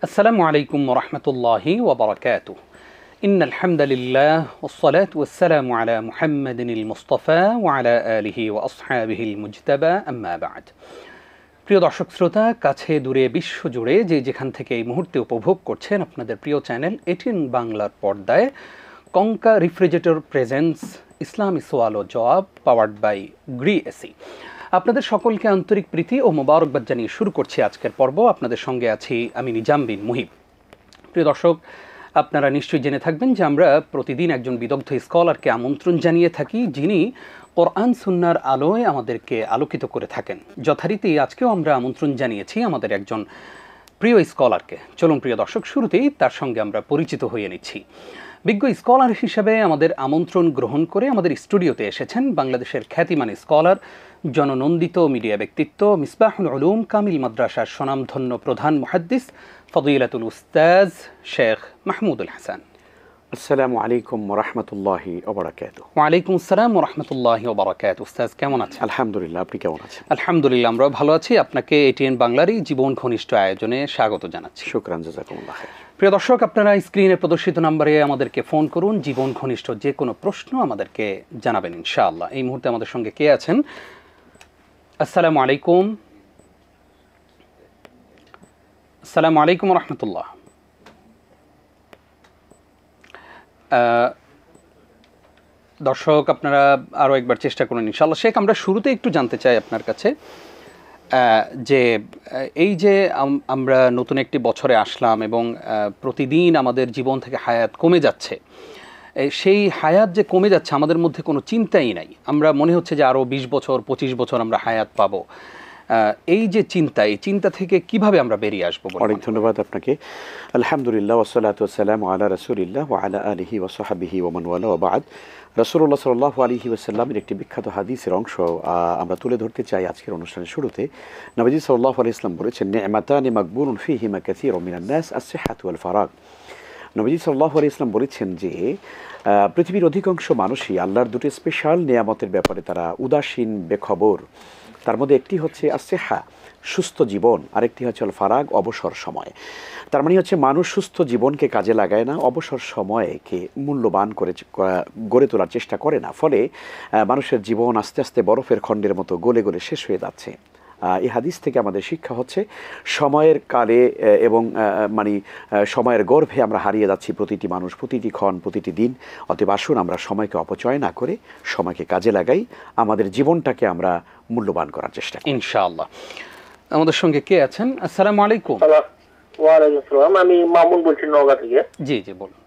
السلام عليكم ورحمة الله وبركاته. إن الحمد لله والصلاة والسلام على محمد المصطفى وعلى آله وأصحابه المجتبى أما بعد. প্রিয় দর্শক শ্রোতা, কাছে দূরে বিশ্ব জুড়ে যে যেখান থেকে এই মুহূর্তে উপভোগ করছেন আপনাদের প্রিয় চ্যানেল এটিএন বাংলার পর্দায় কঙ্কা রেফ্রিজারেটর প্রেজেন্স ইসলামী সওয়াল ও জবাব পাওয়ার্ড বাই গ্রি এসি। আপনাদের সকলকে আন্তরিক প্রীতি ও মোবারকবাদ জানিয়ে শুরু করছি আজকের পর্ব। আপনাদের সঙ্গে আছি আমি নিজাম বিন মুহিব। প্রিয় দর্শক, আপনারা নিশ্চয়ই জেনে থাকবেন যে আমরা প্রতিদিন একজন বিদগ্ধ স্কলারকে আমন্ত্রণ জানিয়ে থাকি, যিনি কোরআন সুন্নাহর আলোয় আমাদেরকে আলোকিত করে থাকেন। যথারীতি আজকেও আমরা আমন্ত্রণ জানিয়েছি আমাদের একজন প্রিয় স্কলারকে। চলুন প্রিয় দর্শক, শুরুতেই তার সঙ্গে আমরা পরিচিত হয়ে নিচ্ছি। বিজ্ঞ স্কলার হিসেবে আমাদের আমন্ত্রণ গ্রহণ করে আমাদের স্টুডিওতে এসেছেন বাংলাদেশের খ্যাতিমান স্কলার, জননন্দিত মিডিয়া ব্যক্তিত্ব, মিসবাহুল উলুম কামিল মাদ্রাসার স্বনামধন্য প্রধান মুহাদ্দিস ফদিলাতুল উস্তাজ শেখ মাহমুদুল হাসান। আসসালামু আলাইকুম ওয়া রাহমাতুল্লাহি ওয়া বারাকাতুহু। ওয়া আলাইকুম আসসালাম ওয়া রাহমাতুল্লাহি ওয়া বারাকাতুহু। উস্তাজ কেমন আছেন? আলহামদুলিল্লাহ, আপনি কেমন আছেন? আলহামদুলিল্লাহ, আমরা ভালো আছি। আপনাকে এটিএন বাংলার এই জীবন ঘনিষ্ঠ আয়োজনে স্বাগত জানাচ্ছি। শুকরান, জাযাকুমুল্লাহ খাইর। প্রিয় দর্শক, আপনারা স্ক্রিনে প্রদর্শিত নম্বরে আমাদেরকে ফোন করুন। জীবন ঘনিষ্ঠ যে কোনো প্রশ্ন আমাদেরকে জানাবেন ইনশাআল্লাহ। এই মুহূর্তে আমাদের সঙ্গে কে আছেন? আসসালামু আলাইকুম। আসসালামু আলাইকুম ওয়া রাহমাতুল্লাহ। দর্শক, আপনারা আরও একবার চেষ্টা করুন ইনশাআল্লাহ। শেখ, আমরা শুরুতে একটু জানতে চাই আপনার কাছে যে এই যে আমরা নতুন একটি বছরে আসলাম এবং প্রতিদিন আমাদের জীবন থেকে হায়াত কমে যাচ্ছে, সেই হায়াত যে কমে যাচ্ছে আমাদের মধ্যে কোনো চিন্তাই নাই। আমরা মনে হচ্ছে যে আরও 20 বছর 25 বছর আমরা হায়াত পাবো। এই যে চিন্তা, এই চিন্তা থেকে কিভাবে আমরা বেরিয়ে আসবো? অনেক ধন্যবাদ আপনাকে। আলহামদুলিল্লাহ ওয়াসসালাতু ওয়াসসালামু আলা রাসূলিল্লাহ ওয়া আলা আলিহি ওয়া সাহবিহি ওয়া মান ওয়ালা ওয়া বা'দ। রাসূলুল্লাহ সাল্লাল্লাহু আলাইহি ওয়াসাল্লামের একটি বিখ্যাত হাদিসের অংশ আমরা তুলে ধরতে চাই আজকের অনুষ্ঠানের শুরুতে। নবীজি সাল্লাল্লাহু আলাইহি ওয়াসাল্লাম বলেছেন, নি'মাতানি মাকবুলুন ফীহিমা কাসীরুম মিনান নাস আস-সিহহাতু ওয়াল ফারাগ। নবীজি সাল্লাল্লাহু আলাইহি ওয়াসাল্লাম বলেছেন যে পৃথিবীর অধিকাংশ মানুষই আল্লাহর দুটি স্পেশাল নিয়ামতের ব্যাপারে তারা উদাসীন, বেখবর। তার মধ্যে একটি হচ্ছে আসেহা, সুস্থ জীবন, আরেকটি হচ্ছে ফারাগ, অবসর সময়। তার মানে হচ্ছে মানুষ সুস্থ জীবনকে কাজে লাগায় না, অবসর সময়কে মূল্যবান করে গড়ে তোলার চেষ্টা করে না। ফলে মানুষের জীবন আস্তে আস্তে বরফের খণ্ডের মতো গলে গলে শেষ হয়ে যাচ্ছে। এই হাদিস থেকে আমাদের শিক্ষা হচ্ছে সময়ের কালে এবং সময়ের গর্ভে আমরা হারিয়ে যাচ্ছি প্রতিটি মানুষ, প্রতিটি ক্ষণ, প্রতিটি দিন। অতএব আসুন আমরা সময়কে অপচয় না করে সময়কে কাজে লাগাই, আমাদের জীবনটাকে আমরা মূল্যবান করার চেষ্টা করি ইনশাআল্লাহ। আমাদের সঙ্গে কে আছেন? আসসালামু আলাইকুম। ওয়া আলাইকুম আসসালাম। আমি মামুন বলছি নওগাঁ থেকে। জি জি, বলুন।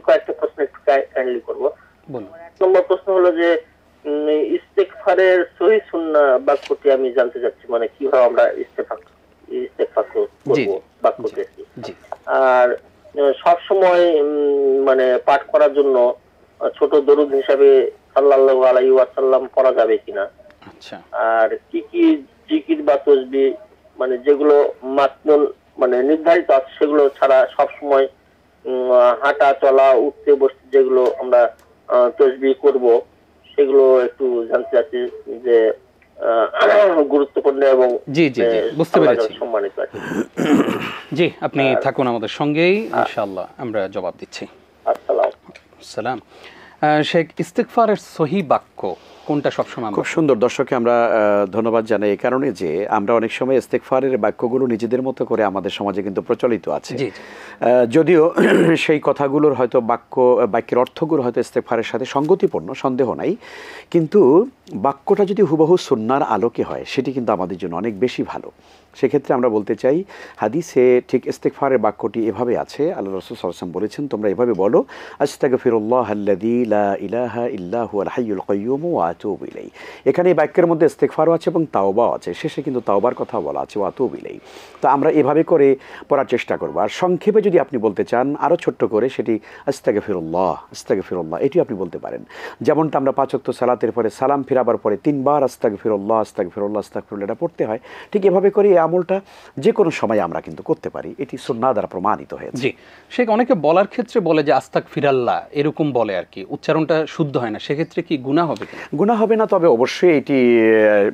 কয়েকটা প্রশ্ন একটু কাইন্ডলি করব। বলুন। এক নম্বর প্রশ্ন হলো যে ইস্তেগফারের সহিহ সুন্নাহ বাক্যটি আমি জানতে চাচ্ছি, মানে কিভাবে আমরা ইস্তেগফার করব বাক্যটি। আর সব সময় মানে পাঠ করার জন্য ছোট দরুদ হিসাবে সাল্লাল্লাহু আলাইহি ওয়াসাল্লাম পড়া যাবে কিনা? আচ্ছা। আর কি কি জিকির বা তাসবিহ মানে যেগুলো মাসনুন মানে নির্ধারিত আছে সেগুলো ছাড়া সব সময় হাঁটা চলা উঠতে বসতে যেগুলো আমরা তাসবিহ করব সেগুলো একটু জানতে চাচ্ছি যে গুরুত্বপূর্ণ এবং জি জি জি, বুঝতে পেরেছি, সম্মানিত আছে। জি, আপনি থাকুন আমাদের সঙ্গেই, ইনশাআল্লাহ আমরা জবাব দিচ্ছি। আসসালাম। শেখ, ইস্তেগফারের সহিহ বাক্য কোনটা সবসময়? খুব সুন্দর। দর্শককে আমরা ধন্যবাদ জানাই এই কারণে যে আমরা অনেক সময় ইস্তেগফারের বাক্যগুলো নিজেদের মতো করে আমাদের সমাজে কিন্তু প্রচলিত আছে, যদিও সেই কথাগুলোর হয়তো বাক্যের অর্থগুলো হয়তো ইস্তেগফারের সাথে সঙ্গতিপূর্ণ, সন্দেহ নাই, কিন্তু বাক্যটা যদি হুবহু সুন্নাহর আলোকে হয় সেটি কিন্তু আমাদের জন্য অনেক বেশি ভালো। সেক্ষেত্রে আমরা বলতে চাই, হাদিসে ঠিক ইস্তেগফারের বাক্যটি এভাবে আছে। আল্লাহ রাসূল সাল্লাল্লাহু আলাইহি ওয়াসাল্লাম বলেছেন, তোমরা এভাবে বলো, আস্তাগফিরুল্লাহাল্লাযী লা ইলাহা ইল্লা হুয়াল হাইয়ুল কাইয়্যুম ওয়া আতুবু ইলাইহি। এখানে এই বাক্যের মধ্যে ইস্তেগফারও আছে এবং তাওবাও আছে, শেষে কিন্তু তাওবার কথা বলা আছে, ওয়া আতুবু ইলাইহি। তো আমরা এভাবে করে পড়ার চেষ্টা করব। আর সংক্ষেপে যদি আপনি বলতে চান আরও ছোট্ট করে, সেটি আস্তাগফিরুল্লাহ, এটি আপনি বলতে পারেন। যেমনটা আমরা 5 ওয়াক্ত সালাতের পরে সালাম ফিরাবার পরে 3 বার আস্তাগফিরুল্লাহ, এটা পড়তে হয়, ঠিক এভাবে করে আমলটা যে কোনো সময় আমরা কিন্তু করতে পারি, এটি সুন্নাহ দ্বারা প্রমাণিত হয়েছে। জি, সে অনেকে বলার ক্ষেত্রে বলে যে আস্তাগফিরাল্লাহ এরকম বলে আর কি, উচ্চারণটা শুদ্ধ হয় না, সেক্ষেত্রে কি গুনাহ হবে কিনা? গুনাহ হবে না, তবে অবশ্যই এটি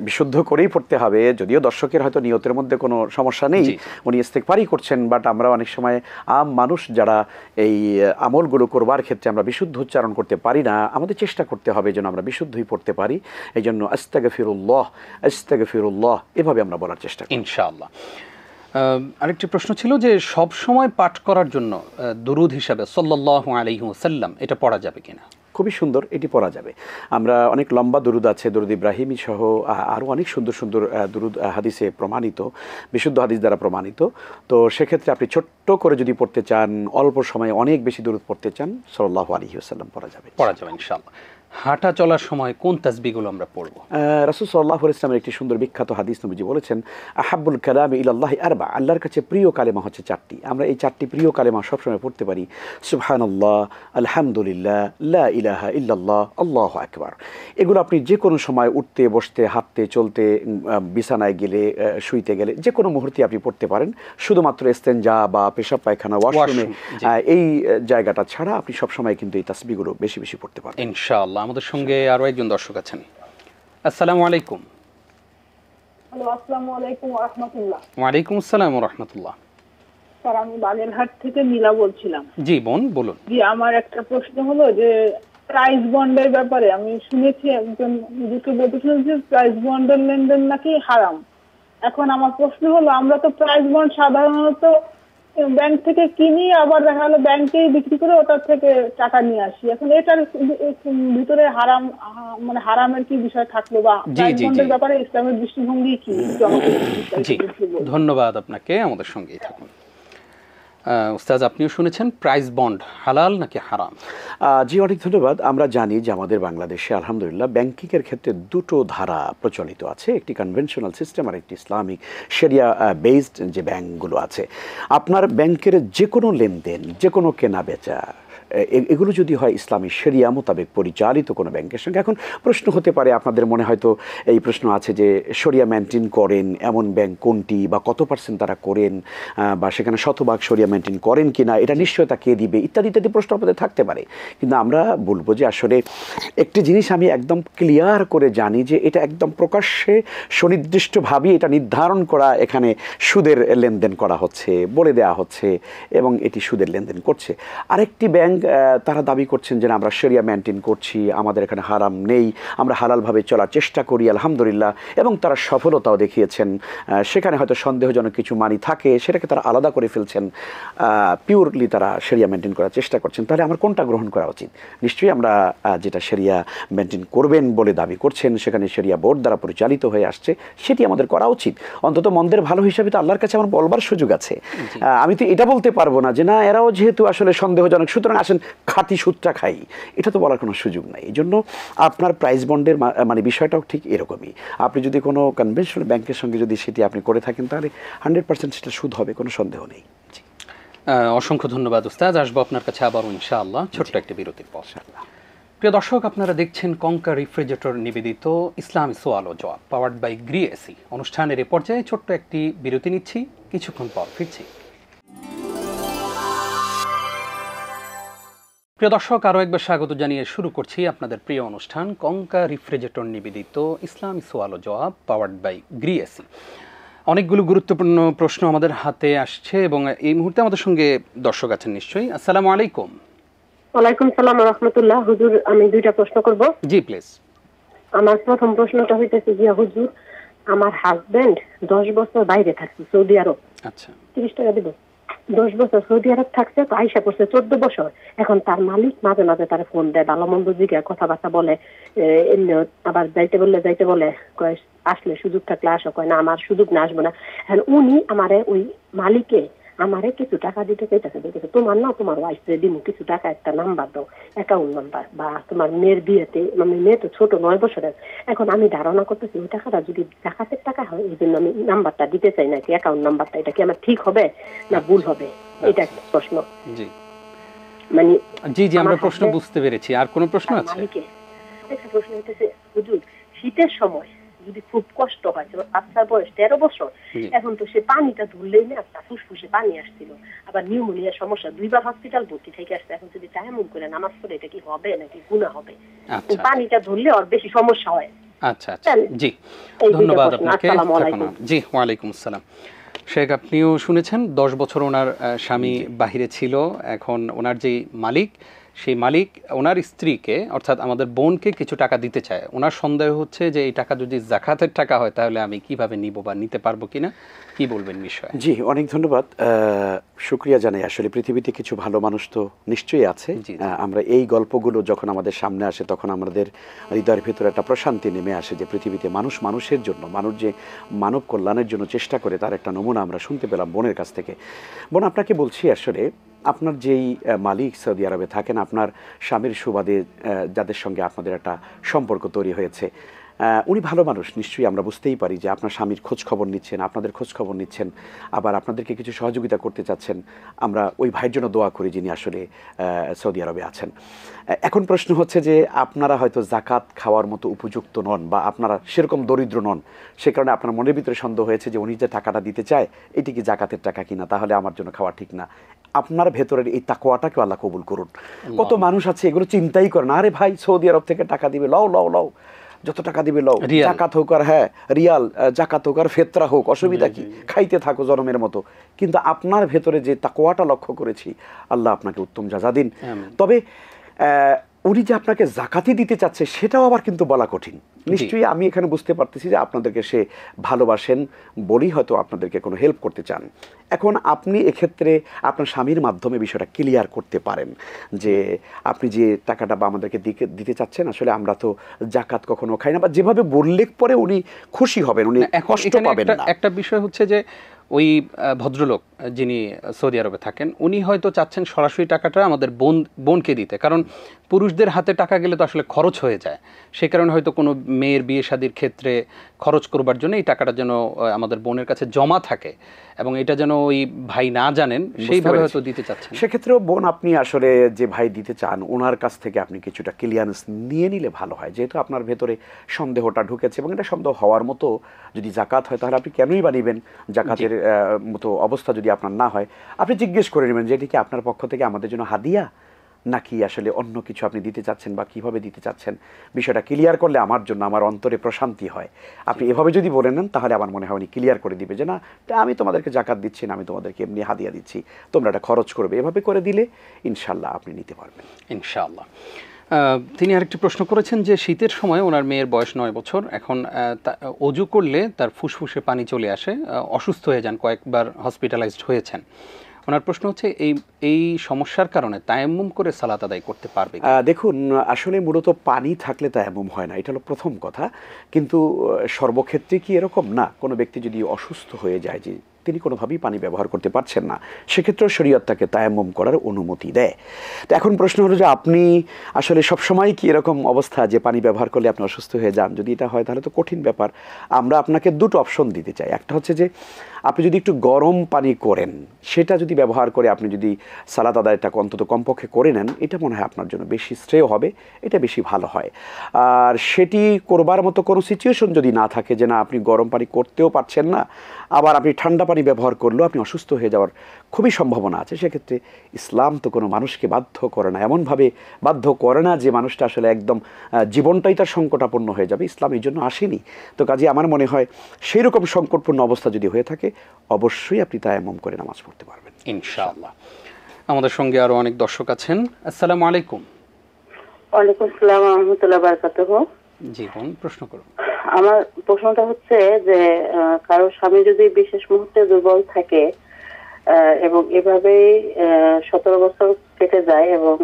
বিশুদ্ধ করেই পড়তে হবে। যদিও দর্শকের হয়তো নিয়তের মধ্যে কোনো সমস্যা নেই, উনি ইস্তেগফারই করছেন, বাট আমরা অনেক সময় আম মানুষ যারা এই আমলগুলো করবার ক্ষেত্রে আমরা বিশুদ্ধ উচ্চারণ করতে পারি না, আমাদের চেষ্টা করতে হবে যেন আমরা বিশুদ্ধই পড়তে পারি। এই জন্য আস্তাগফিরুল্লাহ আস্তাগফিরুল্লাহ এভাবে আমরা বলার চেষ্টা করি ইনশাআল্লাহ। আরেকটি প্রশ্ন ছিল যে সব সময় পাঠ করার জন্য দুরূদ হিসাবে সাল্লাল্লাহু আলাইহি ওয়াসাল্লাম এটা পড়া যাবে কিনা? খুবই সুন্দর, এটি পড়া যাবে। আমরা অনেক লম্বা দুরুদ আছে, দুরুদ ইব্রাহিমী সহ আরও অনেক সুন্দর সুন্দর দুরুদ হাদিসে প্রমাণিত, বিশুদ্ধ হাদিস দ্বারা প্রমাণিত। তো সেক্ষেত্রে আপনি ছোট্ট করে যদি পড়তে চান, অল্প সময়ে অনেক বেশি দুরুদ পড়তে চান, সাল্লাল্লাহু আলাইহি ওয়াসাল্লাম পড়া যাবে ইনশাআল্লাহ। হাঁটা চলার সময় কোন তাসবিহগুলো আমরা পড়ব? রাসূল সাল্লাল্লাহু আলাইহি ওয়াসাল্লামের একটি সুন্দর বিখ্যাত হাদিস নবীজি বলেছেন, আহাব্বুল কালামি ইলাল্লাহি আরবা, আল্লাহর কাছে প্রিয় কালেমা হচ্ছে চারটি। আমরা এই চারটি প্রিয় কালেমা সবসময় পড়তে পারি, সুবহানাল্লাহ, আলহামদুলিল্লাহ, লা ইলাহা ইল্লাল্লাহ, আল্লাহু আকবার। এগুলো আপনি যে কোনো সময় উঠতে বসতে হাঁটতে চলতে বিছানায় গেলে শুইতে গেলে যে কোনো মুহূর্তে আপনি পড়তে পারেন। শুধুমাত্র ইস্তেনজা বা পেশাব পায়খানা ওয়াশরুমে এই জায়গাটা ছাড়া আপনি সবসময় কিন্তু এই তাসবিহগুলো বেশি বেশি পড়তে পারেন ইনশাআল্লাহ। আমাদের সঙ্গে আরো একজন দর্শক আছেন। আসসালামু আলাইকুম। হ্যালো, আসসালামু আলাইকুম ওয়া রাহমাতুল্লাহ। ওয়া আলাইকুম আসসালাম ওয়া রাহমাতুল্লাহ। স্যার, আমি বাগেরহাট থেকে নীলা বলছিলাম। জি বোন, বলুন। জি, আমার একটা প্রশ্ন হলো যে প্রাইস বন্ডের ব্যাপারে আমি শুনেছি একজন হুজুরকে বলতেছিলেন যে প্রাইস বন্ডের লেনদেন নাকি হারাম। এখন আমার প্রশ্ন হলো, আমরা তো প্রাইস বন্ড সাধারণত ব্যাংক থেকে কিনি, আবার দেখা গেলো ব্যাংকেই বিক্রি করে ওটার থেকে টাকা নিয়ে আসি। এখন এটার ভিতরে হারাম, মানে হারামের কি বিষয় থাকলো, বা প্রাইস বন্ডের ব্যাপারে ইসলামের দৃষ্টিভঙ্গি কি? জি, ধন্যবাদ আপনাকে, আমাদের সঙ্গেই থাকুন। উস্তাদ, আপনিও শুনেছেন প্রাইস বন্ড হালাল নাকি হারাম? জি, অনেক ধন্যবাদ। আমরা জানি যে আমাদের বাংলাদেশে আলহামদুলিল্লাহ ব্যাংকিংয়ের ক্ষেত্রে দুটো ধারা প্রচলিত আছে, একটি কনভেনশনাল সিস্টেম আর একটি ইসলামিক শরিয়া বেসড যে ব্যাংকগুলো আছে। আপনার ব্যাংকের যে কোনো লেনদেন, যে কোনো কেনা বেচা, এগুলো যদি হয় ইসলামী শরিয়া মোতাবেক পরিচালিত কোনো ব্যাংকের সঙ্গে। এখন প্রশ্ন হতে পারে, আপনাদের মনে হয়তো এই প্রশ্ন আছে যে শরিয়া মেনটেন করেন এমন ব্যাংক কোনটি, বা কত পার্সেন্ট তারা করেন, বা সেখানে শতভাগ শরিয়া মেনটেন করেন কিনা, এটা নিশ্চয়তা কে দিবে, ইত্যাদি ইত্যাদি প্রশ্ন আপনাদের থাকতে পারে। কিন্তু আমরা বলবো যে আসলে একটি জিনিস আমি একদম ক্লিয়ার করে জানি যে এটা একদম প্রকাশ্যে সুনির্দিষ্টভাবে এটা নির্ধারণ করা, এখানে সুদের লেনদেন করা হচ্ছে, বলে দেওয়া হচ্ছে, এবং এটি সুদের লেনদেন করছে। আরেকটি ব্যাংক তারা দাবি করছেন যে আমরা শরিয়া মেনটেন করছি, আমাদের এখানে হারাম নেই, আমরা হালালভাবে চলার চেষ্টা করি আলহামদুলিল্লাহ, এবং তারা সফলতাও দেখিয়েছেন। সেখানে হয়তো সন্দেহজনক কিছু মানি থাকে, সেটাকে তারা আলাদা করে ফেলছেন, পিওরলি তারা শরিয়া মেনটেন করার চেষ্টা করছেন। তাহলে আমার কোনটা গ্রহণ করা উচিত? নিশ্চয়ই আমরা যেটা শরিয়া মেনটেন করবেন বলে দাবি করছেন, সেখানে শরিয়া বোর্ড দ্বারা পরিচালিত হয়ে আসছে, সেটি আমাদের করা উচিত। অন্তত মন্দের ভালো হিসাবে তো আল্লাহর কাছে আমার বলবার সুযোগ আছে। আমি তো এটা বলতে পারবো না যে না, এরাও যেহেতু আসলে সন্দেহজনক, সুতরাং আসেন খাঁটি সুদটা খাই, এটা তো বলার কোনো সুযোগ নাই। এই জন্য আপনার প্রাইস বন্ডের মানে বিষয়টাও ঠিক এরকমই। আপনি যদি কোনো কনভেনশনাল ব্যাংকের সঙ্গে যদি সেটি আপনি করে থাকেন, তাহলে 100% সেটা সুদ হবে, কোনো সন্দেহ নেই। অসংখ্য ধন্যবাদ উস্তাদ। আসবো আপনার কাছে আবারও ইনশাআল্লাহ ছোট্ট একটি বিরতির পর। প্রিয় দর্শক, আপনারা দেখছেন কঙ্কা রেফ্রিজারেটর নিবেদিত ইসলামী সওয়াল ও জবাব, পাওয়ার্ড বাই গ্রিএসি। অনুষ্ঠানের এ পর্যায়ে ছোট্ট একটি বিরতি নিচ্ছি, কিছুক্ষণ পর ফিরছি। প্রিয় দর্শক, আরও একবার স্বাগত জানিয়ে শুরু করছি আপনাদের প্রিয় অনুষ্ঠান কঙ্কা রেফ্রিজারেটর নিবেদিত ইসলামী সওয়াল ও জবাব, পাওয়ার্ড বাই গ্রিএসি। অনেকগুলো গুরুত্বপূর্ণ প্রশ্ন আমাদের হাতে আসছে এবং এই মুহূর্তে আমাদের সঙ্গে দর্শক আছেন নিশ্চয়ই। আসসালামু আলাইকুম। ওয়ালাইকুম সালাম ওয়া রাহমাতুল্লাহ। হুজুর, আমি দুইটা প্রশ্ন করব। জি প্লিজ। আমার প্রথম প্রশ্নটা হইতেছে যে হুজুর, আমার হাজবেন্ড 10 বছর বাইরে থাকছে, সৌদি আরব। আচ্ছা, 30 টাকা দিব। 10 বছর সৌদি আরব থাকছে, তো আইসা পড়ছে 14 বছর। এখন তার মালিক মাঝে মাঝে তার ফোন দেয়, ভালো মন্দ জিজ্ঞাসা, কথাবার্তা বলে, এমনি আবার যাইতে বললে কয় আসলে সুযোগ থাকলে আসো, কয় না আমার সুযোগ না, আসবো না। উনি আমারে ওই মালিকে আমারে কিছু টাকা দিতে চাইতেছে, বলতেছে তোমার না তোমার ওয়াইফে দিমু কিছু টাকা, একটা নাম্বার দাও, অ্যাকাউন্ট নাম্বার, বা তোমার মেয়ের বিয়েতে, মানে মেয়ে তো ছোট 9 বছরের। এখন আমি ধারণা করতেছি ওই টাকাটা যদি জাকাতের টাকা হয়, এই জন্য আমি নাম্বারটা দিতে চাই নাকি, অ্যাকাউন্ট নাম্বারটা। এটা কি আমার ঠিক হবে না ভুল হবে? এটা একটা প্রশ্ন। জি মানে জি জি, আমরা প্রশ্ন বুঝতে পেরেছি। আর কোনো প্রশ্ন আছে? একটা প্রশ্ন হইতেছে হুজুর, শীতের সময় যদি খুব কষ্ট হয়, বাচ্চার বয়স 13 বছর, এখন তো সে পানিটা ধরলেই না তার ফুসফুসে পানি আসছিল, আবার নিউমোনিয়ার সমস্যা, 2 বার হসপিটাল ভর্তি থেকে আসছে। এখন যদি তায়াম্মুম করে নামাজ পড়ে এটা কি হবে নাকি গুনাহ হবে? পানিটা ধরলে আর বেশি সমস্যা হয়। আচ্ছা আচ্ছা, জি ধন্যবাদ আপনাকে। জি ওয়ালাইকুম আসসালাম। শেখ, আপনিও শুনেছেন 10 বছর ওনার স্বামী বাহিরে ছিল, এখন ওনার যে মালিক, সেই মালিক ওনার স্ত্রীকে অর্থাৎ আমাদের বোনকে কিছু টাকা দিতে চায়। ওনার সন্দেহ হচ্ছে যে এই টাকা যদি জাকাতের টাকা হয় তাহলে আমি কিভাবে নিব বা নিতে পারবো কিনা, কি বলবেন বিষয়ে? জি অনেক ধন্যবাদ, শুকরিয়া জানাই। আসলে পৃথিবীতে কিছু ভালো মানুষ তো নিশ্চয়ই আছে। আমরা এই গল্পগুলো যখন আমাদের সামনে আসে তখন আমাদের হৃদয়ের ভিতরে একটা প্রশান্তি নেমে আসে যে পৃথিবীতে মানুষ মানুষের জন্য, মানুষ যে মানব কল্যাণের জন্য চেষ্টা করে, তার একটা নমুনা আমরা শুনতে পেলাম বোনের কাছ থেকে। বোন, আপনাকে বলছি আসলে আপনার যেই মালিক সৌদি আরবে থাকেন, আপনার স্বামীর সুবাদে যাদের সঙ্গে আপনাদের একটা সম্পর্ক তৈরি হয়েছে, উনি ভালো মানুষ নিশ্চয়ই। আমরা বুঝতেই পারি যে আপনার স্বামীর খোঁজ খবর নিচ্ছেন, আপনাদের খোঁজ খবর নিচ্ছেন, আবার আপনাদেরকে কিছু সহযোগিতা করতে চাচ্ছেন। আমরা ওই ভাইয়ের জন্য দোয়া করি যিনি আসলে সৌদি আরবে আছেন। এখন প্রশ্ন হচ্ছে যে আপনারা হয়তো জাকাত খাওয়ার মতো উপযুক্ত নন, বা আপনারা সেরকম দরিদ্র নন, সে কারণে আপনার মনের ভিতরে সন্দেহ হয়েছে যে উনি যে টাকাটা দিতে চায় এটি কি জাকাতের টাকা কিনা, তাহলে আমার জন্য খাওয়া ঠিক না। আপনার ভেতরের এই তাকওয়াটাকে আল্লাহ কবুল করুন। কত মানুষ আছে এগুলো চিন্তাই করে না, আরে ভাই সৌদি আরব থেকে টাকা দিবে, লও লও লও, যত টাকা দিবে লও, জাকাত হোক আর রিয়াল, জাকাত হোক আর ফেতরা হোক, অসুবিধা কি, খাইতে থাকো জনমের মতো। কিন্তু আপনার ভেতরে যে তাকওয়াটা লক্ষ্য করেছি, আল্লাহ আপনাকে উত্তম জাযা দিন। তবে উনি যে আপনাকে জাকাতি দিতে চাচ্ছে সেটাও আবার কিন্তু বলা কঠিন। নিশ্চয়ই আমি এখানে বুঝতে পারতেছি যে আপনাদেরকে সে ভালোবাসেন বলেই হয়তো আপনাদেরকে কোনো হেল্প করতে চান। এখন আপনি এক্ষেত্রে আপনার স্বামীর মাধ্যমে বিষয়টা ক্লিয়ার করতে পারেন যে আপনি যে টাকাটা বা আমাদেরকে দিতে চাচ্ছেন, আসলে আমরা তো জাকাত কখনো খাই না, বা যেভাবে বললে পরে উনি খুশি হবেন, উনি কষ্ট পাবেন না। একটা বিষয় হচ্ছে যে ওই ভদ্রলোক যিনি সৌদি আরবে থাকেন উনি হয়তো চাচ্ছেন সরাসরি টাকাটা আমাদের বোনকে দিতে, কারণ পুরুষদের হাতে টাকা গেলে তো আসলে খরচ হয়ে যায়। সেই কারণে হয়তো কোনো মেয়ের বিয়ে শাদির ক্ষেত্রে খরচ করবার জন্য এই টাকাটা যেন আমাদের বোনের কাছে জমা থাকে এবং এটা যেন ওই ভাই না জানেন, সেইভাবে হয়তো দিতে চাচ্ছেন। সেক্ষেত্রেও বোন আপনি আসলে যে ভাই দিতে চান ওনার কাছ থেকে আপনি কিছুটা ক্লিয়ারেন্স নিয়ে নিলে ভালো হয়, যেহেতু আপনার ভেতরে সন্দেহটা ঢুকেছে এবং এটা সন্দেহ হওয়ার মতো যদি জাকাত হয় তাহলে আপনি কেনই বা নিবেন, জাকাতের মতো অবস্থা যদি আপনার না হয় আপনি জিজ্ঞেস করে নেবেন যে এটি কি আপনার পক্ষ থেকে আমাদের জন্য হাদিয়া নাকি আসলে অন্য কিছু আপনি দিতে চাচ্ছেন বা কিভাবে দিতে চাচ্ছেন। বিষয়টা ক্লিয়ার করলে আমার জন্য আমার অন্তরে প্রশান্তি হয়। আপনি এভাবে যদি বলে নেন তাহলে আমার মনে হয় উনি ক্লিয়ার করে দিবে যে না আমি তোমাদেরকে জাকাত দিচ্ছি না, আমি তোমাদেরকে এমনি হাদিয়া দিচ্ছি, তোমরা এটা খরচ করবে। এভাবে করে দিলে ইনশাল্লাহ আপনি নিতে পারবেন ইনশাআল্লাহ। তিনি আরেকটি প্রশ্ন করেছেন যে শীতের সময় ওনার মেয়ের বয়স 9 বছর, এখন অজু করলে তার ফুসফুসে পানি চলে আসে, অসুস্থ হয়ে যান, কয়েকবার হসপিটালাইজড হয়েছেন। ওনার প্রশ্ন হচ্ছে এই সমস্যার কারণে তায়াম্মুম করে সালাত আদায় করতে পারবে? দেখুন আসলে মূলত পানি থাকলে তায়াম্মুম হয় না, এটা হলো প্রথম কথা। কিন্তু সর্বক্ষেত্রে কি এরকম না, কোনো ব্যক্তি যদি অসুস্থ হয়ে যায় যে তিনি কোনোভাবেই পানি ব্যবহার করতে পারছেন না, সেক্ষেত্রেও শরীয়ত তাকে তায়াম্মুম করার অনুমতি দেয়। তো এখন প্রশ্ন হলো যে আপনি আসলে সবসময় কি এরকম অবস্থা যে পানি ব্যবহার করলে আপনি অসুস্থ হয়ে যান? যদি এটা হয় তাহলে তো কঠিন ব্যাপার। আমরা আপনাকে দুটো অপশন দিতে চাই। একটা হচ্ছে যে আপনি যদি একটু গরম পানি করেন, সেটা যদি ব্যবহার করে আপনি যদি সালাত আদায়টাকে অন্তত কমপক্ষে করে নেন, এটা মনে হয় আপনার জন্য বেশি শ্রেয় হবে, এটা বেশি ভালো হয়। আর সেটি করবার মতো কোনো সিচুয়েশন যদি না থাকে যে না আপনি গরম পানি করতেও পারছেন না, আবার আপনি ঠান্ডা পানি ব্যবহার করলেও আপনি অসুস্থ হয়ে যাওয়ার খুবই সম্ভাবনা আছে, সেক্ষেত্রে ইসলাম তো কোনো মানুষকে বাধ্য করে না, এমনভাবে বাধ্য করে না যে মানুষটা আসলে একদম জীবনটাই তার সংকটাপন্ন হয়ে যাবে। ইসলাম এই জন্য আসেনি। তো কাজে আমার মনে হয় সেই রকম সংকটপূর্ণ অবস্থা যদি হয়ে থাকে অবশ্যই আপনি তায়াম্মুম করে নামাজ পড়তে পারবেন ইনশাআল্লাহ। আমাদের সঙ্গে আরো অনেক দর্শক আছেন। আসসালামু আলাইকুম। ওয়ালাইকুম আসসালাম ওয়া রাহমাতুল্লাহি ওয়া বারাকাতুহু। জি বোন, প্রশ্ন করুন। আমার প্রশ্নটা হচ্ছে যে কারো স্বামী যদি বিশেষ মুহূর্তে দুর্বল থাকে এবং এভাবেই 17 বছর কেটে যায় এবং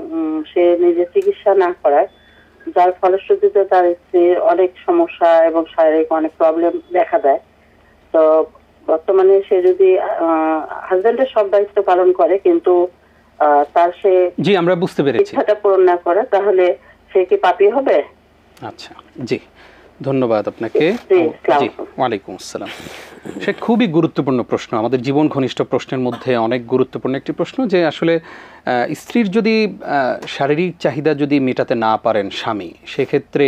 সে নিজে চিকিৎসা না করায়, যার ফলশ্রুতিতে তার স্ত্রীর অনেক সমস্যা এবং শারীরিক অনেক প্রবলেম দেখা দেয়, তো বর্তমানে সে যদি হাজবেন্ডের সব দায়িত্ব পালন করে কিন্তু তার সে জি আমরা বুঝতে পেরেছি ইচ্ছাটা পূরণ না করে, তাহলে সে কি পাপী হবে? আচ্ছা জি ধন্যবাদ আপনাকে। জি, ওয়ালাইকুম আসসালাম। সে খুবই গুরুত্বপূর্ণ প্রশ্ন, আমাদের জীবন ঘনিষ্ঠ প্রশ্নের মধ্যে অনেক গুরুত্বপূর্ণ একটি প্রশ্ন, যে আসলে স্ত্রীর যদি শারীরিক চাহিদা যদি মেটাতে না পারেন স্বামী, সেক্ষেত্রে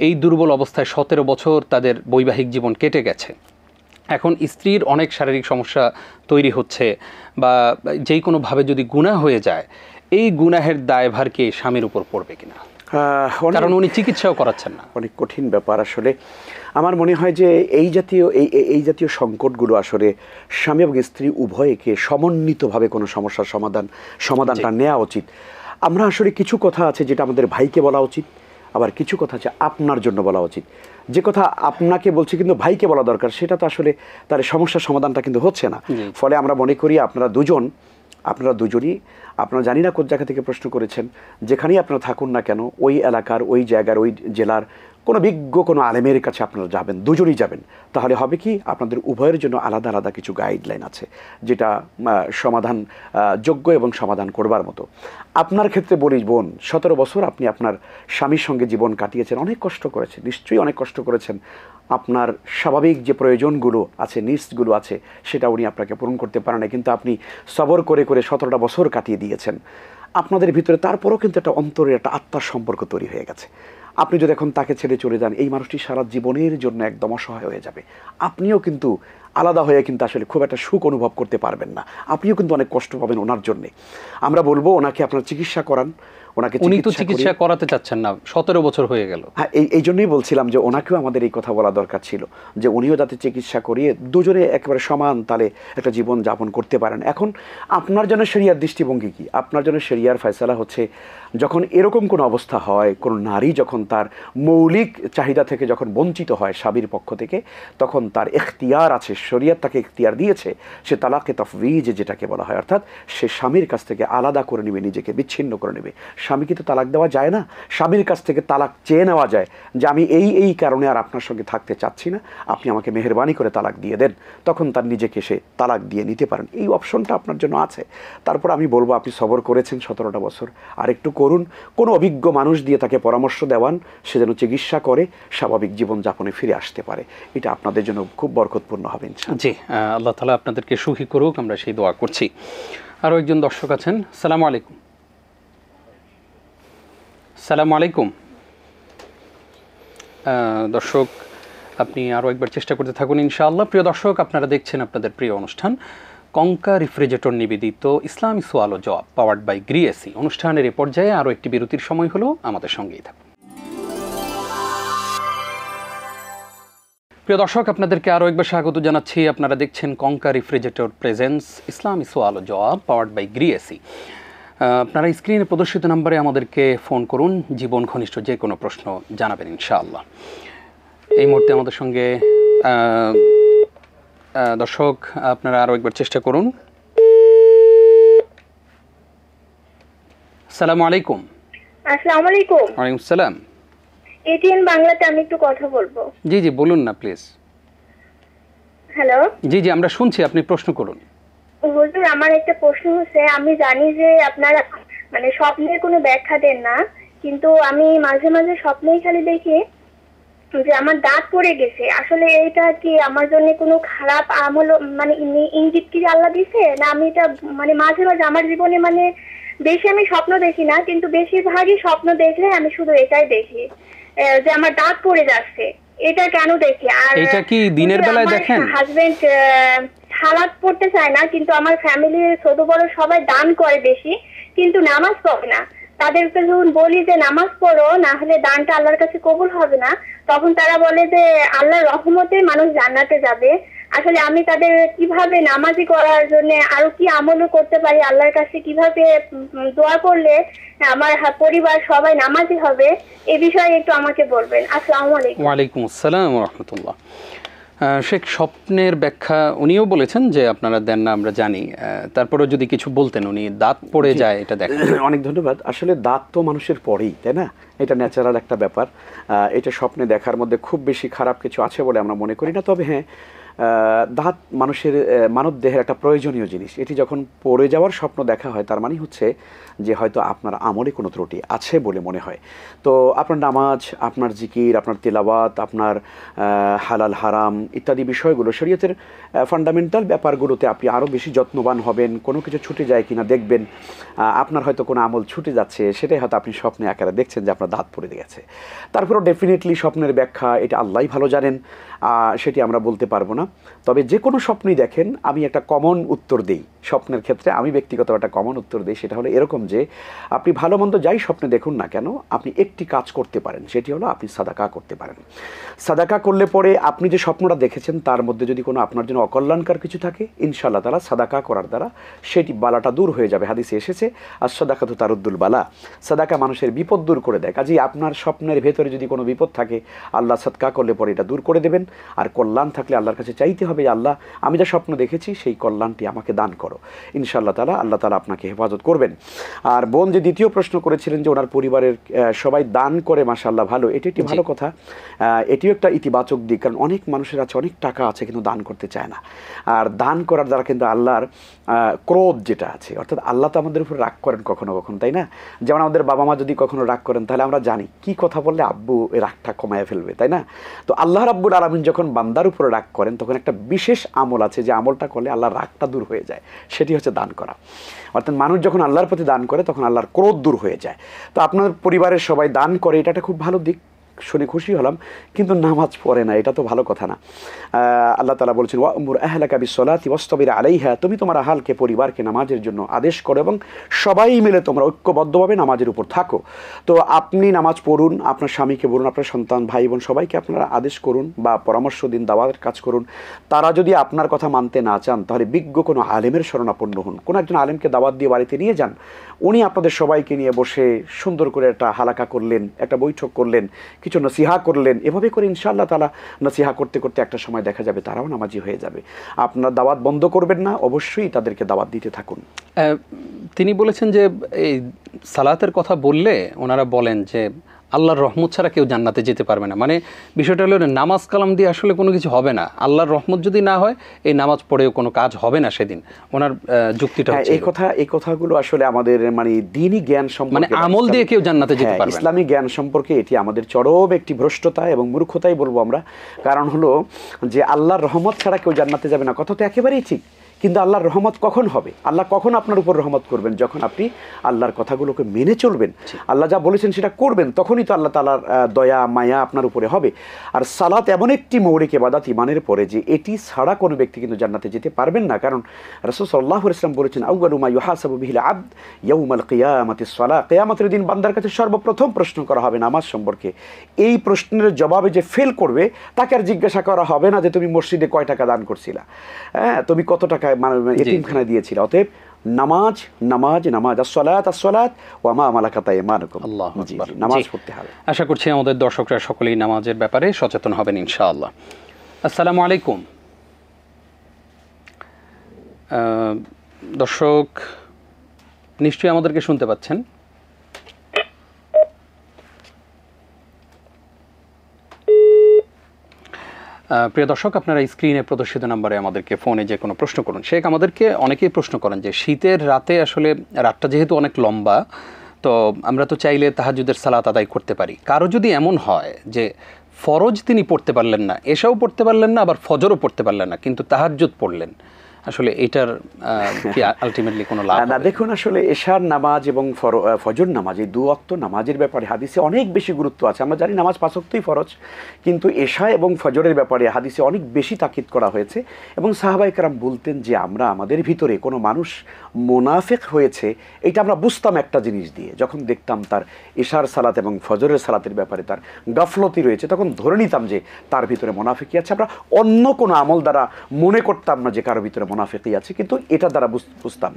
এই দুর্বল অবস্থায় 17 বছর তাদের বৈবাহিক জীবন কেটে গেছে, এখন স্ত্রীর অনেক শারীরিক সমস্যা তৈরি হচ্ছে বা যেই কোনোভাবে যদি গুনাহ হয়ে যায়, এই গুনাহের দায়ভার কি স্বামীর উপর পড়বে কিনা? কারণ উনি চিকিৎসাও করাচ্ছেন না। অনেক কঠিন ব্যাপার আসলে। আমার মনে হয় যে এই জাতীয় সংকটগুলো আসলে স্বামী এবং স্ত্রী উভয়কে সমন্বিতভাবে কোনো সমস্যার সমাধানটা নেওয়া উচিত। আমরা আসলে কিছু কথা আছে যেটা আমাদের ভাইকে বলা উচিত, আবার কিছু কথা আছে আপনার জন্য বলা উচিত। যে কথা আপনাকে বলছি কিন্তু ভাইকে বলা দরকার, সেটা তো আসলে তার সমস্যার সমাধানটা কিন্তু হচ্ছে না। ফলে আমরা মনে করি আপনারা দুজনই, আপনারা জানি না কোন জায়গা থেকে প্রশ্ন করেছেন, যেখানেই আপনারা থাকুন না কেন, ওই এলাকার, ওই জায়গার, ওই জেলার কোনো বিজ্ঞ কোনো আলেমের কাছে আপনারা যাবেন, দুজনই যাবেন। তাহলে হবে কি, আপনাদের উভয়ের জন্য আলাদা আলাদা কিছু গাইডলাইন আছে যেটা সমাধান যোগ্য এবং সমাধান করবার মতো। আপনার ক্ষেত্রে বলি বোন, 17 বছর আপনি আপনার স্বামীর সঙ্গে জীবন কাটিয়েছেন, অনেক কষ্ট করেছেন, নিশ্চয়ই অনেক কষ্ট করেছেন। আপনার স্বাভাবিক যে প্রয়োজনগুলো আছে, নিডসগুলো আছে, সেটা উনি আপনাকে পূরণ করতে পারেন না, কিন্তু আপনি সবর করে করে 17টা বছর কাটিয়ে দিয়েছেন। আপনাদের ভিতরে তারপরও কিন্তু একটা অন্তরের একটা আত্মার সম্পর্ক তৈরি হয়ে গেছে। আপনি যদি এখন তাকে ছেড়ে চলে যান, এই মানুষটি সারা জীবনের জন্য একদম অসহায় হয়ে যাবে। আপনিও কিন্তু আলাদা হয়ে কিন্তু আসলে খুব একটা সুখ অনুভব করতে পারবেন না, আপনিও কিন্তু অনেক কষ্ট পাবেন ওনার জন্যে। আমরা বলবো ওনাকে আপনার চিকিৎসা করান। উনি তো চিকিৎসা করাতে চাচ্ছেন না, 17 বছর হয়ে গেল। হ্যাঁ, এই জন্যই বলছিলাম যে ওনাকেও আমাদের এই কথা বলা দরকার ছিল, যে উনিও যাতে চিকিৎসা করিয়ে দুজনে একেবারে সমান তালে একটা জীবন যাপন করতে পারেন। এখন আপনার জন্য শরিয়ার দৃষ্টিভঙ্গি কি? আপনার জন্য শরিয়ার ফয়সালা হচ্ছে, যখন এরকম কোনো অবস্থা হয়, কোনো নারী যখন তার মৌলিক চাহিদা থেকে যখন বঞ্চিত হয় স্বামীর পক্ষ থেকে, তখন তার এখতিয়ার আছে, শরিয়াত তাকে এখতিয়ার দিয়েছে, সে তালাকে তফবিজ যেটাকে বলা হয়, অর্থাৎ সে স্বামীর কাছ থেকে আলাদা করে নেবে, নিজেকে বিচ্ছিন্ন করে নেবে। স্বামীকে তো তালাক দেওয়া যায় না, স্বামীর কাছ থেকে তালাক চেয়ে নেওয়া যায়, যে আমি এই কারণে আর আপনার সঙ্গে থাকতে চাচ্ছি না, আপনি আমাকে মেহেরবানি করে তালাক দিয়ে দেন। তখন তার নিজেকে সে তালাক দিয়ে নিতে পারেন, এই অপশনটা আপনার জন্য আছে। তারপর আমি বলবো, আপনি সবর করেছেন 17টা বছর, আর একটু করুন, কোনো অভিজ্ঞ মানুষ দিয়ে তাকে পরামর্শ দেওয়ান, সে যেন চিকিৎসা করে স্বাভাবিক জীবনযাপনে ফিরে আসতে পারে। এটা আপনাদের জন্য খুব বরকতপূর্ণ হবে ইনশাআল্লাহ। জি, আল্লাহ তাআলা আপনাদেরকে সুখী করুক, আমরা সেই দোয়া করছি। আরও একজন দর্শক আছেন। আসসালামু আলাইকুম। আসসালামু আলাইকুম দর্শক, আপনি আরও একবার চেষ্টা করতে থাকুন ইনশাআল্লাহ। প্রিয় দর্শক, আপনারা দেখছেন আপনাদের প্রিয় অনুষ্ঠান কঙ্কা রেফ্রিজারেটর নিবেদিত ইসলামী সওয়াল ও জবাব, পাওয়ার্ড বাই গ্রিএসি। অনুষ্ঠানের এই পর্যায়ে আরও একটি বিরতির সময় হলো, আমাদের সঙ্গেই থাকুন। প্রিয় দর্শক, আপনাদেরকে আরও একবার স্বাগত জানাচ্ছি। আপনারা দেখছেন কঙ্কা রেফ্রিজারেটর প্রেজেন্স ইসলামী সওয়াল ও জবাব, পাওয়ার্ড বাই গ্রিএসি। আপনারা স্ক্রিনে প্রদর্শিত নাম্বারে আমাদেরকে ফোন করুন, জীবন ঘনিষ্ঠ যে কোনো প্রশ্ন জানাবেন ইনশাআল্লাহ। এই মুহূর্তে আমাদের সঙ্গে দর্শক, আপনারা আরও একবার চেষ্টা করুন। আসসালামু আলাইকুম। আসসালামু আলাইকুম। ওয়ালাইকুম আসসালাম। এটিএন বাংলাতে আমি একটু কথা বলবো। জি জি, বলুন না প্লিজ। হ্যালো। জি জি, আমরা শুনছি, আপনি প্রশ্ন করুন। হুজুর, আমার একটা প্রশ্ন হচ্ছে, আমি জানি যে আপনারা মানে স্বপ্নের কোনো ব্যাখ্যা দেন না, কিন্তু আমি মাঝে মাঝে স্বপ্নেই খালি দেখি যে আমার দাঁত পড়ে গেছে। আসলে এইটা কি আমার জন্য কোনো খারাপ আমল, মানে ইঙ্গিত কি আল্লাহ দিছে, না আমি এটা মানে মাঝে মাঝে আমার জীবনে মানে বেশি আমি স্বপ্ন দেখি না, কিন্তু বেশিরভাগই স্বপ্ন দেখলে আমি শুধু এটাই দেখি যে আমার দাঁত পড়ে যাচ্ছে। এটা কেন দেখি? আর এটা কি দিনের বেলায় দেখেন? হাজবেন্ড সালাত পড়তে চায় না, কিন্তু আমার ফ্যামিলির ছোট বড় সবাই দান করে বেশি, কিন্তু নামাজ পড়ে না। তাদেরকে যখন বলি যে নামাজ পড়ো, না হলে দানটা আল্লাহর কাছে কবুল হবে না, তখন তারা বলে যে আল্লাহর রহমতে মানুষ জান্নাতে যাবে। আসলে আমি তাদের কিভাবে নামাজি করার জন্য আরো কি আমল করতে পারি, আল্লাহর কাছে কিভাবে দোয়া করলে আমার পরিবার সবাই নামাজি হবে, এই বিষয়ে একটু আমাকে বলবেন। আসসালামু আলাইকুম। ওয়ালাইকুম আসসালাম ওয়া রাহমাতুল্লাহ। শেখ, স্বপ্নের ব্যাখ্যা উনিও বলেছেন যে আপনারা দেন না, আমরা জানি, তারপরে যদি কিছু বলতেন। উনি দাঁত পড়ে যায় এটা দেখেন। অনেক ধন্যবাদ। আসলে দাঁত তো মানুষের পড়েই, তাই না? এটা ন্যাচারাল একটা ব্যাপার। এটা স্বপ্নে দেখার মধ্যে খুব বেশি খারাপ কিছু আছে বলে আমরা মনে করি না। তবে হ্যাঁ, দাঁত মানুষের মানব দেহের একটা প্রয়োজনীয় জিনিস। এটি যখন পড়ে যাওয়ার স্বপ্ন দেখা হয় তার মানে হচ্ছে যে হয়তো আপনার আমলে কোনো ত্রুটি আছে বলে মনে হয়। তো আপনার নামাজ, আপনার জিকির, আপনার তেলাওয়াত, আপনার হালাল হারাম ইত্যাদি বিষয়গুলো, শরীয়তের ফান্ডামেন্টাল ব্যাপারগুলোতে আপনি আরও বেশি যত্নবান হবেন। কোনো কিছু ছুটে যায় কিনা দেখবেন। আপনার হয়তো কোনো আমল ছুটে যাচ্ছে, সেটাই হয়তো আপনি স্বপ্নে আকারে দেখছেন যে আপনার দাঁত পড়ে গেছে। তারপরেও ডেফিনেটলি স্বপ্নের ব্যাখ্যা এটা আল্লাহই ভালো জানেন, সেটি আমরা বলতে পারবো না। তবে যে কোনো স্বপ্নই দেখেন, আমি একটা কমন উত্তর দিই স্বপ্নের ক্ষেত্রে, আমি ব্যক্তিগত একটা কমন উত্তর দিই। সেটা হলো এরকম যে আপনি ভালো মন্দ যাই স্বপ্নে দেখুন না কেন, আপনি একটি কাজ করতে পারেন, সেটি হলো আপনি সাদাকা করতে পারেন। সাদাকা করলে পরে আপনি যে স্বপ্নটা দেখেছেন তার মধ্যে যদি কোনো আপনার জন্য অকল্যাণকার কিছু থাকে, ইনশাআল্লাহ তাআলা সাদাকা করার দ্বারা সেটি বালাটা দূর হয়ে যাবে। হাদিসে এসেছে আস-সাদাকাতু তারুদ্দুল বালা, সাদাকা মানুষের বিপদ দূর করে দেয়। কাজেই আপনার স্বপ্নের ভেতরে যদি কোনো বিপদ থাকে, আল্লাহ সাদকা করলে পরে এটা দূর করে দেবেন। আর কল্যাণ থাকলে আল্লাহর কাছে চাইতে হবে, আল্লাহ আমি যা স্বপ্ন দেখেছি সেই কল্যাণটি আমাকে দান করো। ইনশাআল্লাহ তাআলা আল্লাহ তাআলা আপনাকে হেফাজত করবেন। আর বোন যে দ্বিতীয় প্রশ্ন করেছিলেন যে ওনার পরিবারের সবাই দান করে, মাশাআল্লাহ ভালো, এটি একটি ভালো কথা। এটিও একটা ইতিবাচক দিক, কারণ অনেক মানুষের আছে, অনেক টাকা আছে কিন্তু দান করতে চায় না। আর দান করার দ্বারা কিন্তু আল্লাহর ক্রোধ যেটা আছে, অর্থাৎ আল্লাহ তো আমাদের উপর রাগ করেন কখনো কখনো, তাই না? যেমন আমাদের বাবা মা যদি কখনো রাগ করেন তাহলে আমরা জানি কি কথা বললে আব্বু রাগটা কমায় ফেলবে, তাই না? তো আল্লাহ রাব্বুল আলামিন যখন বান্দার উপরে রাগ করেন তখন একটা বিশেষ আমল আছে, যে আমলটা করলে আল্লাহর রাগটা দূর হয়ে যায়, সেটি হচ্ছে দান করা। অর্থাৎ মানুষ যখন আল্লাহর প্রতি দান করে তখন আল্লাহর ক্রোধ দূর হয়ে যায়। তো আপনার পরিবারের সবাই দান করে, এটা একটা খুব ভালো দিক, শুনে খুশি হলাম। কিন্তু নামাজ পড়ে না, এটা তো ভালো কথা না। আল্লাহ তাআলা বলছেন ওয়া'মুর আহলাকা বিস-সালাতি ওয়াসতাবির আলাইহা, তুমি তোমার আহলকে, পরিবারকে নামাজের জন্য আদেশ করো এবং সবাই মিলে তোমরা ঐক্যবদ্ধভাবে নামাজের উপর থাকো। তো আপনি নামাজ পড়ুন, আপনার স্বামীকে বলুন, আপনার সন্তান, ভাই বোন সবাইকে আপনারা আদেশ করুন বা পরামর্শ দিন, দাওয়াতের কাজ করুন। তারা যদি আপনার কথা মানতে না চান তাহলে বিজ্ঞ কোনো আলেমের শরণাপন্ন হন, কোনো একজন আলেমকে দাওয়াত দিয়ে বাড়িতে নিয়ে যান। উনি আপনাদের সবাইকে নিয়ে বসে সুন্দর করে একটা হালাকা করলেন, একটা বৈঠক করলেন, কিছু নসিহা করলেন। এভাবে করে ইনশাআল্লাহ তাআলা নসিহা করতে করতে একটা সময় দেখা যাবে তারাও নামাজি হয়ে যাবে। আপনার দাওয়াত বন্ধ করবেন না, অবশ্যই তাদেরকে দাওয়াত দিতে থাকুন। তিনি বলেছেন যে এই সালাতের কথা বললে ওনারা বলেন যে আল্লাহর রহমত ছাড়া কেউ জান্নাতে যেতে পারবে না। মানে বিষয়টা হলো নামাজ কালাম দিয়ে আসলে কোনো কিছু হবে না, আল্লাহর রহমত যদি না হয় এই নামাজ পড়েও কোনো কাজ হবে না সেদিন। ওনার যুক্তিটা হচ্ছে এই কথাগুলো আসলে আমাদের মানে দ্বীনি জ্ঞান সম্পর্কে, মানে আমল দিয়ে কেউ জান্নাতে যেতে পারবে না, ইসলামী জ্ঞান সম্পর্কে এটি আমাদের চরম একটি ভ্রষ্টতা এবং মূর্খতাই বলবো আমরা। কারণ হলো যে আল্লাহর রহমত ছাড়া কেউ জান্নাতে যাবে না, কথা তো একেবারেই ঠিক। কিন্তু আল্লাহর রহমত কখন হবে? আল্লাহ কখন আপনার উপর রহমত করবেন? যখন আপনি আল্লাহর কথাগুলোকে মেনে চলবেন, আল্লাহ যা বলেছেন সেটা করবেন, তখনই তো আল্লাহ তাআলার দয়া মায়া আপনার উপরে হবে। আর সালাত এমন একটি মৌলিক ইবাদত ইমানের পরে যে এটি ছাড়া কোনো ব্যক্তি কিন্তু জান্নাতে যেতে পারবেন না। কারণ রাসূল সাল্লাল্লাহু আলাইহি ওয়াসাল্লাম বলেছেন আউয়ালু মা ইউহাসাবু বিহিল আবদ ইয়াউমাল কিয়ামাতিস সালাহ, কিয়ামতের দিন বান্দার কাছে সর্বপ্রথম প্রশ্ন করা হবে নামাজ সম্পর্কে। এই প্রশ্নের জবাবে যে ফেল করবে তাকে আর জিজ্ঞাসা করা হবে না যে তুমি মসজিদে কয় টাকা দান করছিলা, হ্যাঁ তুমি কত টাকা এতিমখানা দিয়েছিল। অতএব নামাজ নামাজ নামাজ, আসসালাত আসসালাত ওয়া মা মালাকাত আইমানুকুম, আল্লাহু আকবার, নামাজ পড়তে হবে। আশা করছি আমাদের দর্শকরা সকলেই নামাজের ব্যাপারে সচেতন হবেন ইনশাআল্লাহ। আসসালামু আলাইকুম দর্শক, নিশ্চয়ই আমাদেরকে শুনতে পাচ্ছেন? প্রিয় দর্শক, আপনারা স্ক্রিনে প্রদর্শিত নাম্বারে আমাদেরকে ফোনে যে কোনো প্রশ্ন করুন। শেখ, আমাদেরকে অনেকেই প্রশ্ন করেন যে শীতের রাতে আসলে রাতটা যেহেতু অনেক লম্বা, তো আমরা তো চাইলে তাহাজ্জুদের সালাত আদায় করতে পারি। কারো যদি এমন হয় যে ফরজ তিনি পড়তে পারলেন না, এশাও পড়তে পারলেন না, আবার ফজরও পড়তে পারলেন না, কিন্তু তাহাজ্জুদ পড়লেন, আসলে এটার কি আলটিমেটলি কোনো লাভ না? দেখুন, আসলে এশার নামাজ এবং ফজর নামাজ, এই দু ওয়াক্ত নামাজের ব্যাপারে হাদিসে অনেক বেশি গুরুত্ব আছে। আমরা জানি নামাজ 5 ওয়াক্তই ফরজ, কিন্তু এশা এবং ফজরের ব্যাপারে হাদিসে অনেক বেশি তাকিদ করা হয়েছে। এবং সাহাবায়ে কেরাম বলতেন যে আমরা আমাদের ভিতরে কোনো মানুষ মুনাফিক হয়েছে এটা আমরা বুঝতাম একটা জিনিস দিয়ে, যখন দেখতাম তার এশার সালাত এবং ফজরের সালাতের ব্যাপারে তার গাফলতি রয়েছে, তখন ধরে নিতাম যে তার ভিতরে মুনাফিকি আছে। আমরা অন্য কোনো আমল দ্বারা মনে করতাম না যে কারো ভিতরে মুনাফিকি আছে, কিন্তু এটা দ্বারা বুঝতাম।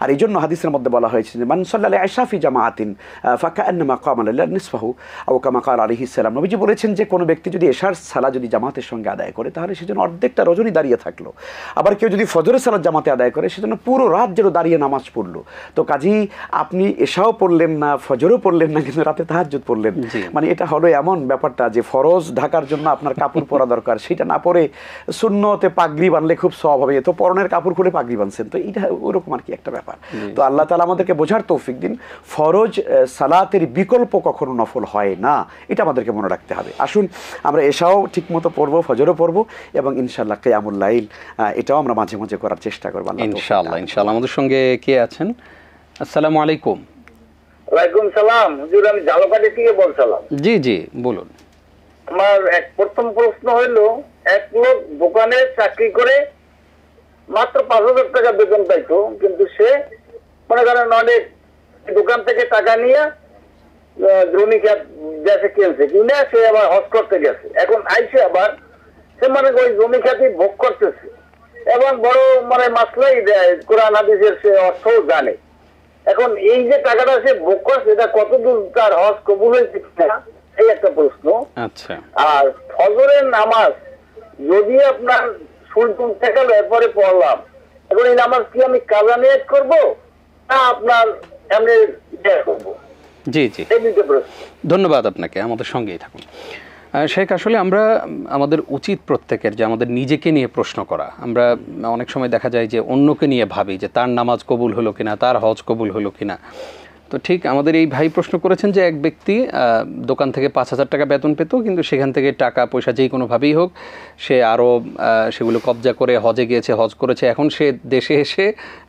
আর এই জন্য হাদিসের মধ্যে বলা হয়েছে যে মান সাল্লাল্লাহু আলাইহি ইশা ফি জামাআতিন ফাকান্নামা কামা লিল্লাহি নিসফাহু আও কামা ক্বাল আলাইহিস সালাম। নবীজি বলেছেন যে কোনো ব্যক্তি যদি এশার সালাত যদি জামাতের সঙ্গে আদায় করে তাহলে সেজন্য অর্ধেকটা রজনী দাঁড়িয়ে থাকলো। আবার কেউ যদি ফজরের সালাত জামাতে আদায় করে সেজন্য পুরো রাত যেন দাঁড়িয়ে নামাজ পড়লো। তো কাজী আপনি এশাও পড়লেন না, ফজরও পড়লেন না, কিন্তু রাতে তাহাজ্জুদ পড়লেন। মানে এটা হলো এমন ব্যাপারটা যে ফরজ ঢাকার জন্য আপনার কাপড় পরা দরকার, সেটা না পরে সুন্নতে পাগড়ি বানলে খুব সওয়াব হবে, তো পরনের কাপড় খুলে পাগড়ি বানছেন, তো এটা ওরকম আর কি একটা ব্যাপার। তো আল্লাহ তাআলা আমাদেরকে বোঝার তৌফিক দিন, ফরজ সালাতের বিকল্প কখনো নফল হয় না, এটা আমাদেরকে মনে রাখতে হবে। আসুন আমরা এশাও ঠিকমতো পড়বো, ফজরও পড়বো, এবং ইনশাআল্লাহ কিয়ামুল লাইল এটাও আমরা মাঝে মাঝে করার চেষ্টা করব ইনশাআল্লাহ। ইনশাআল্লাহ। আমাদের সঙ্গে কে আছেন? আসসালামু আলাইকুম। ওয়ালাইকুম সালাম। হুজুর, আমি ঝালকাঠি থেকে বলছিলাম। জি জি বলুন। আমার প্রথম প্রশ্ন হলো, এক লোক দোকানে চাকরি করে মাত্র 5,000 টাকা বেতন পাইতো, কিন্তু সে মনে করেন অনেক দোকান থেকে টাকা নিয়ে জমি দেশে কিনছে, কিনে সে আবার হজ করতে গেছে। এখন আইসে আবার সে মানে ওই জমি খ্যাতি ভোগ করতেছে এবং বড় মানে মাসলাই দেয়, কোরআন হাদিসের সে অর্থও জানে। এখন এই যে টাকাটা সে ভোগ করছে, এটা কতদূর তার হজ কবুল হয়েছে কিনা, এই একটা প্রশ্ন। আচ্ছা। আর ফজরের নামাজ যদি আপনার সূর্য উঠে গেল এরপরে পড়লাম, এখন এই নামাজ কি আমি কাজা নিয়ত করবো না আপনার এমনি করবো? জি জি, ধন্যবাদ আপনাকে, আমাদের সঙ্গেই থাকুন। শেখ, আসলে আমরা আমাদের উচিত প্রত্যেকের যে আমাদের নিজেকে নিয়ে প্রশ্ন করা। আমরা অনেক সময় দেখা যায় যে অন্যকে নিয়ে ভাবি যে তার নামাজ কবুল হলো কিনা, তার হজ কবুল হলো কিনা। তো ঠিক আমাদের এই ভাই প্রশ্ন করেছেন যে এক ব্যক্তি দোকান থেকে 5,000 টাকা বেতন পেত, কিন্তু সেখান থেকে টাকা পয়সা যেই কোনোভাবেই হোক সে আরও সেগুলো কবজা করে হজে গিয়েছে, হজ করেছে। এখন সে দেশে এসে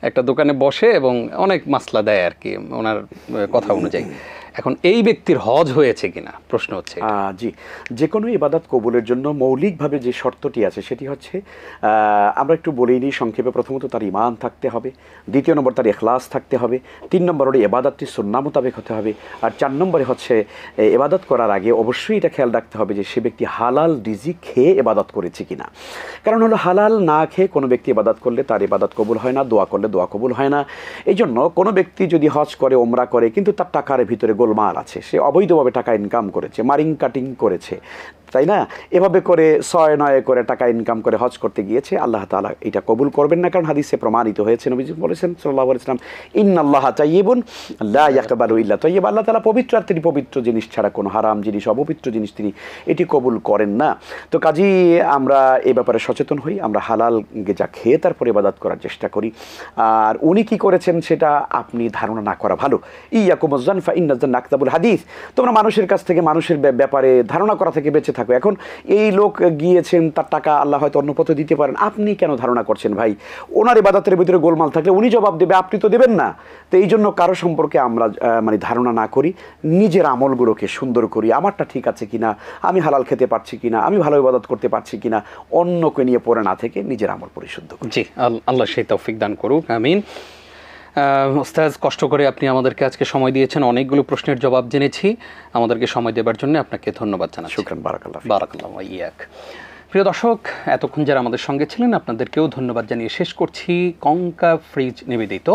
একটা দোকানে বসে এবং অনেক মাসলা দেয় আর কি ওনার কথা অনুযায়ী। এখন এই ব্যক্তির হজ হয়েছে কিনা প্রশ্ন হচ্ছে। জি, যে কোনো ইবাদত কবুলের জন্য মৌলিকভাবে যে শর্তটি আছে সেটি হচ্ছে, আমরা একটু বলেই নিই সংক্ষেপে। প্রথমত তার ঈমান থাকতে হবে, দ্বিতীয় নম্বর তার ইখলাস থাকতে হবে, 3 নম্বর হলো ইবাদতটি সুন্নাহ মোতাবেক হতে হবে, আর 4 নম্বরে হচ্ছে ইবাদত করার আগে অবশ্যই এটা খেয়াল রাখতে হবে যে সে ব্যক্তি হালাল রিজিক খেয়ে ইবাদত করেছে কিনা। কারণ হলো হালাল না খেয়ে কোনো ব্যক্তি ইবাদত করলে তার ইবাদত কবুল হয় না, দোয়া করলে দোয়া কবুল হয় না। এই জন্য কোনো ব্যক্তি যদি হজ করে, ওমরা করে, কিন্তু তার টাকার ভিতরে গোলমাল আছে, সে অবৈধভাবে টাকা ইনকাম করেছে, মারিং কাটিং করেছে, তাই না, এভাবে করে 6-9 করে টাকা ইনকাম করে হজ করতে গিয়েছে, আল্লাহ তাআলা এটা কবুল করবেন না। কারণ হাদিসে প্রমাণিত হয়েছে, নবীজি বলেছেন সাল্লাল্লাহু আলাইহি ওয়াসাল্লাম, ইন্নাল্লাহা তাইয়্যিবুন লা ইয়াকবালু ইল্লা তাইয়্যিবা। আল্লাহ তাআলা পবিত্র, আর তিনি পবিত্র জিনিস ছাড়া কোনো হারাম জিনিস, অপবিত্র জিনিস তিনি এটি কবুল করেন না। তো কাজেই আমরা এই ব্যাপারে সচেতন হই, আমরা হালাল যা খেয়ে তারপরে ইবাদত করার চেষ্টা করি। আর উনি কি করেছেন সেটা আপনি ধারণা না করা ভালো। ইয়াকুমুজ যান ফা ইন্নাজ যান আকযাবুল হাদিস। তোমরা মানুষের কাছ থেকে, মানুষের ব্যাপারে ধারণা করা থেকে বেঁচে থাকো। এখন এই লোক গিয়েছেন, তার টাকা আল্লাহ হয়তো অন্য পথে দিতে পারেন, আপনি কেন ধারণা করছেন ভাই? ওনার ইবাদতের ভিতরে গোলমাল থাকলে উনি জবাব দেবে, আপনি তো দেবেন না। তো এই জন্য কারো সম্পর্কে আমরা মানে ধারণা না করি, নিজের আমলগুলোকে সুন্দর করি, আমারটা ঠিক আছে কিনা, আমি হালাল খেতে পারছি কিনা, আমি ভালো ইবাদত করতে পারছি কিনা, অন্যকে নিয়ে পড়ে না থেকে নিজের আমল পরিশুদ্ধ করি। জি, আল্লাহ সেই তৌফিক দান করুক, আমিন। ওস্তাদ, কষ্ট করে আপনি আমাদেরকে আজকে সময় দিয়েছেন, অনেকগুলো প্রশ্নের জবাব জেনেছি। আমাদেরকে সময় দেওয়ার জন্য আপনাকে ধন্যবাদ জানাচ্ছি। শুকরান, বারাকাল্লাহ। বারাকাল্লাহ ওয়াইয়াক। প্রিয় দর্শক, এতক্ষণ যারা আমাদের সঙ্গে ছিলেন আপনাদেরকেও ধন্যবাদ জানিয়ে শেষ করছি কঙ্কা ফ্রিজ নিবেদিত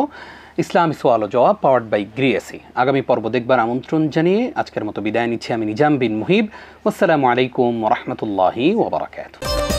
ইসলামী সওয়াল ও জবাব পাওয়ার্ড বাই গ্রিএসি। আগামী পর্ব দেখবার আমন্ত্রণ জানিয়ে আজকের মতো বিদায় নিচ্ছি আমি নিজাম বিন মুহিব। আসসালামু আলাইকুম ওয়া রাহমাতুল্লাহি ওয়া বারাকাতুহু।